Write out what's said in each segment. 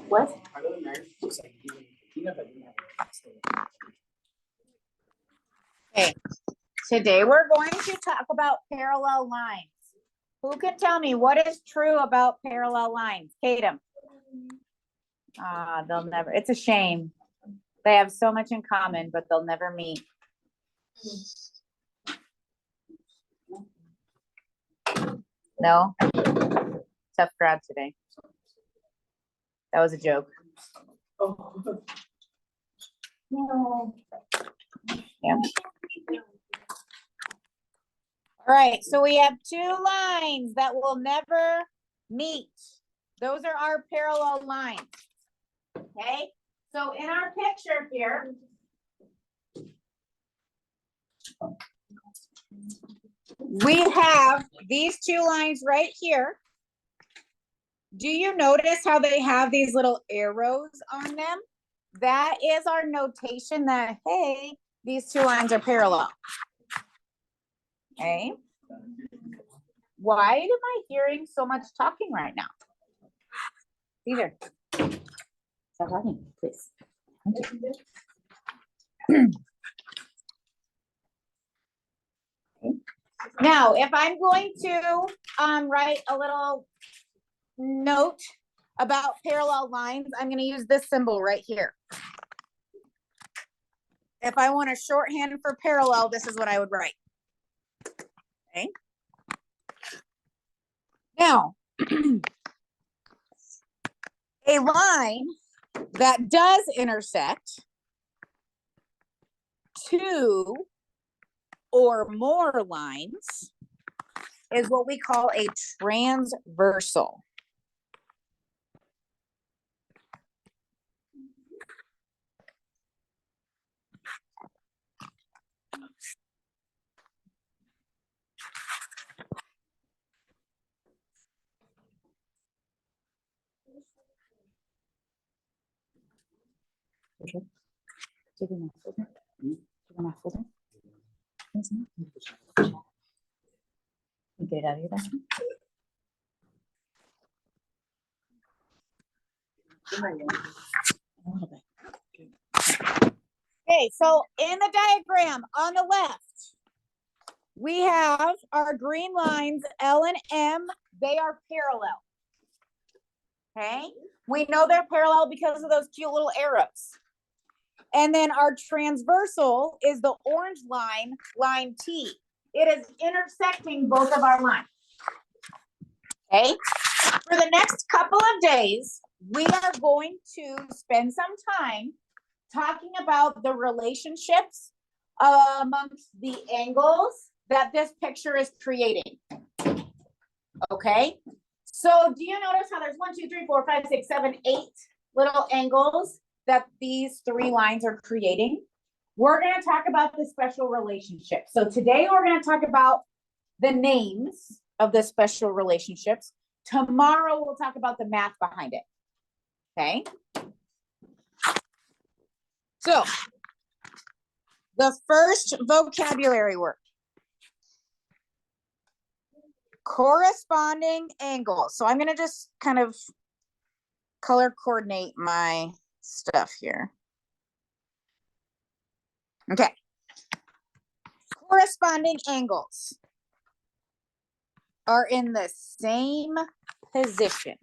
What? Okay, today we're going to talk about parallel lines. Who can tell me what is true about parallel lines? Tatum. They'll never, it's a shame. They have so much in common, but they'll never meet. No? Tough crowd today. That was a joke. No. Yeah. All right, so we have two lines that will never meet. Those are our parallel lines. Okay, so in our picture here, we have these two lines right here. Do you notice how they have these little arrows on them? That is our notation that, hey, these two lines are parallel. Okay. Why am I hearing so much talking right now? Either. Stop talking, please. Okay. Now, if I'm going to write a little note about parallel lines, I'm going to use this symbol right here. If I want a shorthand for parallel, this is what I would write. Okay. Now, a line that does intersect two or more lines is what we call a transversal. Okay. Get it out of your bathroom. Okay, so in the diagram on the left, we have our green lines, L and M, they are parallel. Okay, we know they're parallel because of those cute little arrows. And then our transversal is the orange line, line T. It is intersecting both of our lines. Okay, for the next couple of days, we are going to spend some time talking about the relationships amongst the angles that this picture is creating. Okay, so do you notice how there's 1, 2, 3, 4, 5, 6, 7, 8 little angles that these three lines are creating? We're going to talk about the special relationship. So today we're going to talk about the names of the special relationships. Tomorrow we'll talk about the math behind it. Okay. So the first vocabulary word, corresponding angles. So I'm going to just kind of color coordinate my stuff here. Okay. Corresponding angles are in the same position.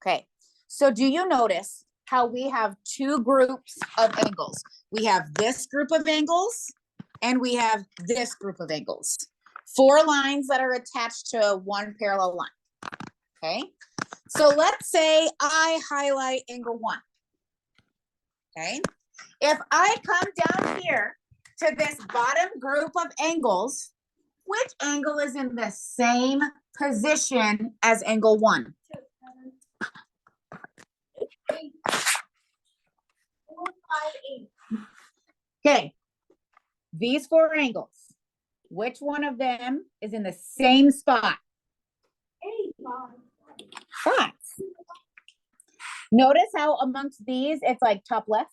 Okay. So do you notice how we have two groups of angles? We have this group of angles and we have this group of angles. 4 lines that are attached to one parallel line. Okay. So let's say I highlight angle 1. Okay. If I come down here to this bottom group of angles, which angle is in the same position as angle 1? Okay, these 4 angles, which one of them is in the same spot? 5. Notice how amongst these, it's like top left.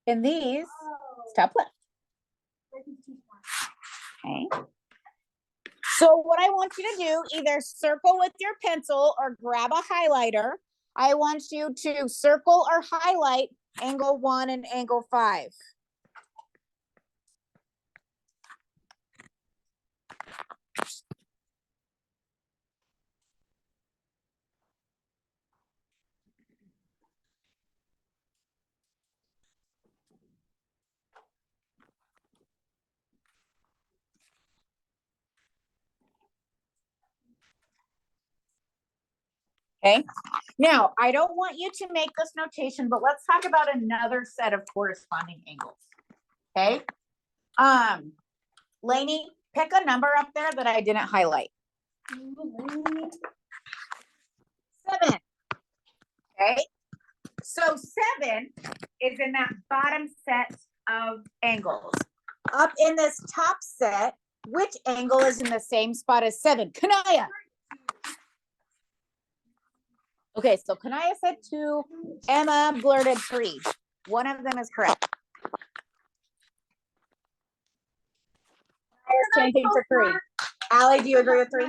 In these, it's top left. Okay. So what I want you to do, either circle with your pencil or grab a highlighter. I want you to circle or highlight angle 1 and angle 5. Okay, now I don't want you to make this notation, but let's talk about another set of corresponding angles. Okay, Lainey, pick a number up there that I didn't highlight. 7. Okay, so 7 is in that bottom set of angles. Up in this top set, which angle is in the same spot as 7? Kanaya. Okay, so Kanaya said 2, Emma blurted 3. One of them is correct. Kaya's changing to 3. Allie, do you agree with 3?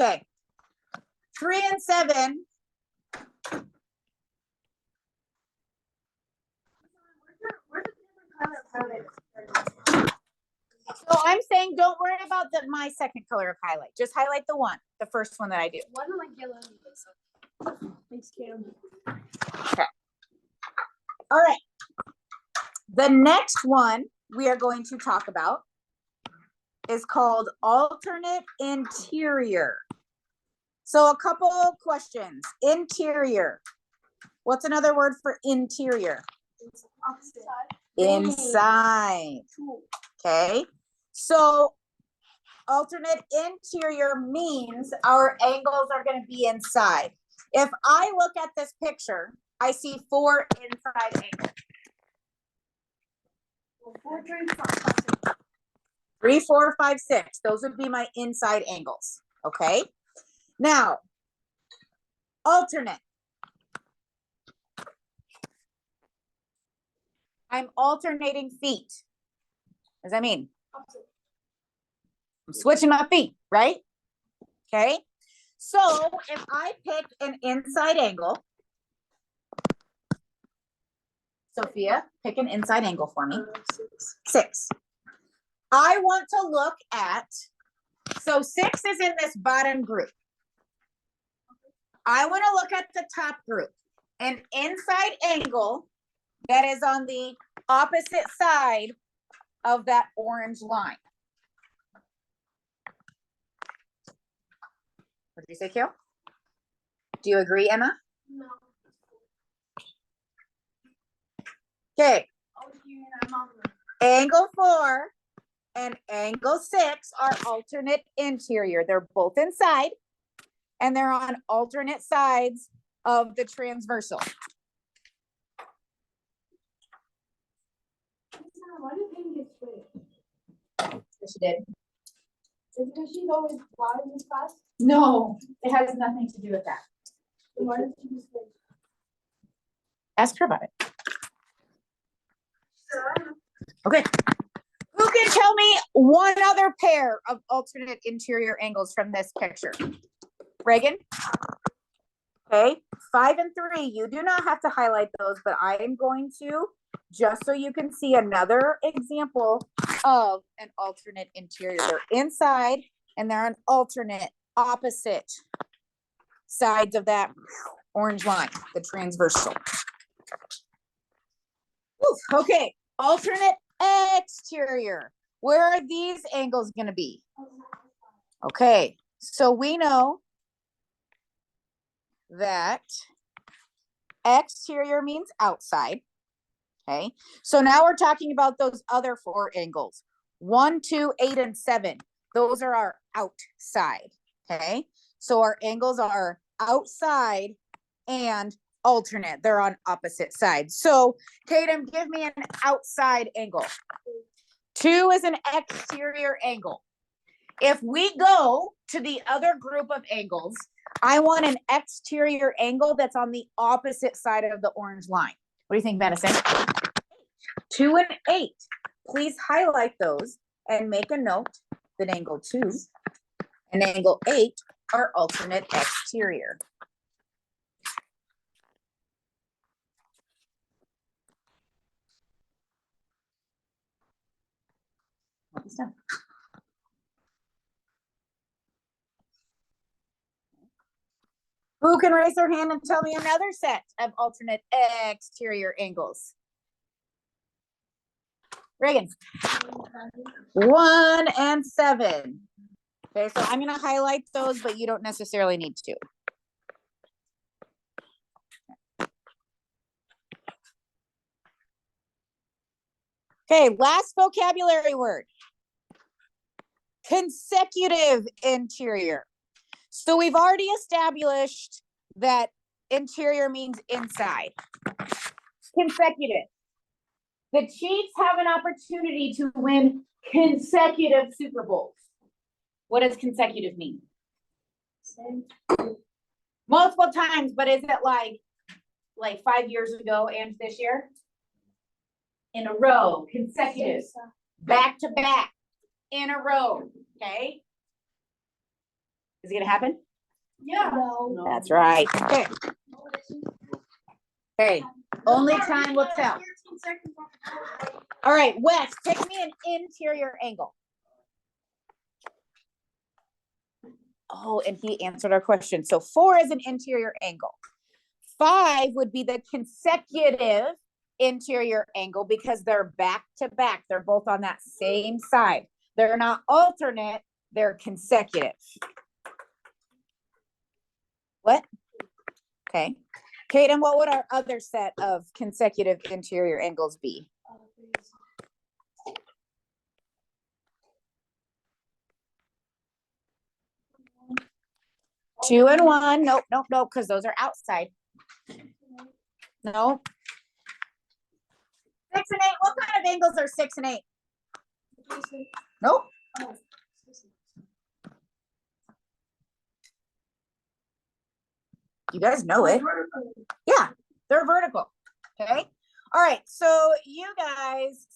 Okay. 3 and 7. So I'm saying don't worry about my second color of highlight. Just highlight the first one that I do. One like yellow. Thanks, Kim. Okay. All right. The next one we are going to talk about is called alternate interior. So a couple of questions. Interior. What's another word for interior? Inside. Okay. So alternate interior means our angles are going to be inside. If I look at this picture, I see 4 inside angles. 3, 4, 5, 6. Those would be my inside angles. Okay. Now, alternate. I'm alternating feet. What does that mean? I'm switching my feet, right? Okay. So if I pick an inside angle, Sophia, pick an inside angle for me. 6. I want to look at, so 6 is in this bottom group. I want to look at the top group, an inside angle that is on the opposite side of that orange line. What did you say, Kale? Do you agree, Emma? No. Okay. Angle 4 and angle 6 are alternate interior. They're both inside and they're on alternate sides of the transversal. Why did Pam get switched? She did. Is it because she's always loud in this class? No, it has nothing to do with that. Why did she switch? Ask her about it. Okay. Who can tell me one other pair of alternate interior angles from this picture? Reagan? Okay, 5 and 3. You do not have to highlight those, but I am going to, just so you can see another example of an alternate interior. They're inside and they're on alternate opposite sides of that orange line, the transversal. Ooh, okay, alternate exterior. Where are these angles going to be? Okay, so we know that exterior means outside. Okay, so now we're talking about those other 4 angles. 1, 2, 8, and 7. Those are our outside. Okay, so our angles are outside and alternate. They're on opposite sides. So, Tatum, give me an outside angle. 2 is an exterior angle. If we go to the other group of angles, I want an exterior angle that's on the opposite side of the orange line. What do you think, Madison? 2 and 8. Please highlight those and make a note that angle 2 And angle 8 are alternate exterior. Write this down. Who can raise their hand and tell me another set of alternate exterior angles? Reagan. 1 and 7. Okay, so I'm gonna highlight those, but you don't necessarily need to. Okay, last vocabulary word. Consecutive interior. So we've already established that interior means inside. Consecutive. The Chiefs have an opportunity to win consecutive Super Bowls. What does consecutive mean? Multiple times, but is it like 5 years ago and this year? In a row, consecutive, back to back, in a row, okay? Is it gonna happen? Yeah. No. That's right. Okay. Okay. Only time will tell. All right, Wes, pick me an interior angle. Oh, and he answered our question. So 4 is an interior angle. 5 would be the consecutive interior angle because they're back to back. They're both on that same side. They're not alternate, they're consecutive. What? Okay. Kaden, what would our other set of consecutive interior angles be? 2 and 1. Nope, nope, nope, because those are outside. Nope. 6 and 8. What kind of angles are 6 and 8? Nope. You guys know it. Yeah, they're vertical. Okay. All right. So you guys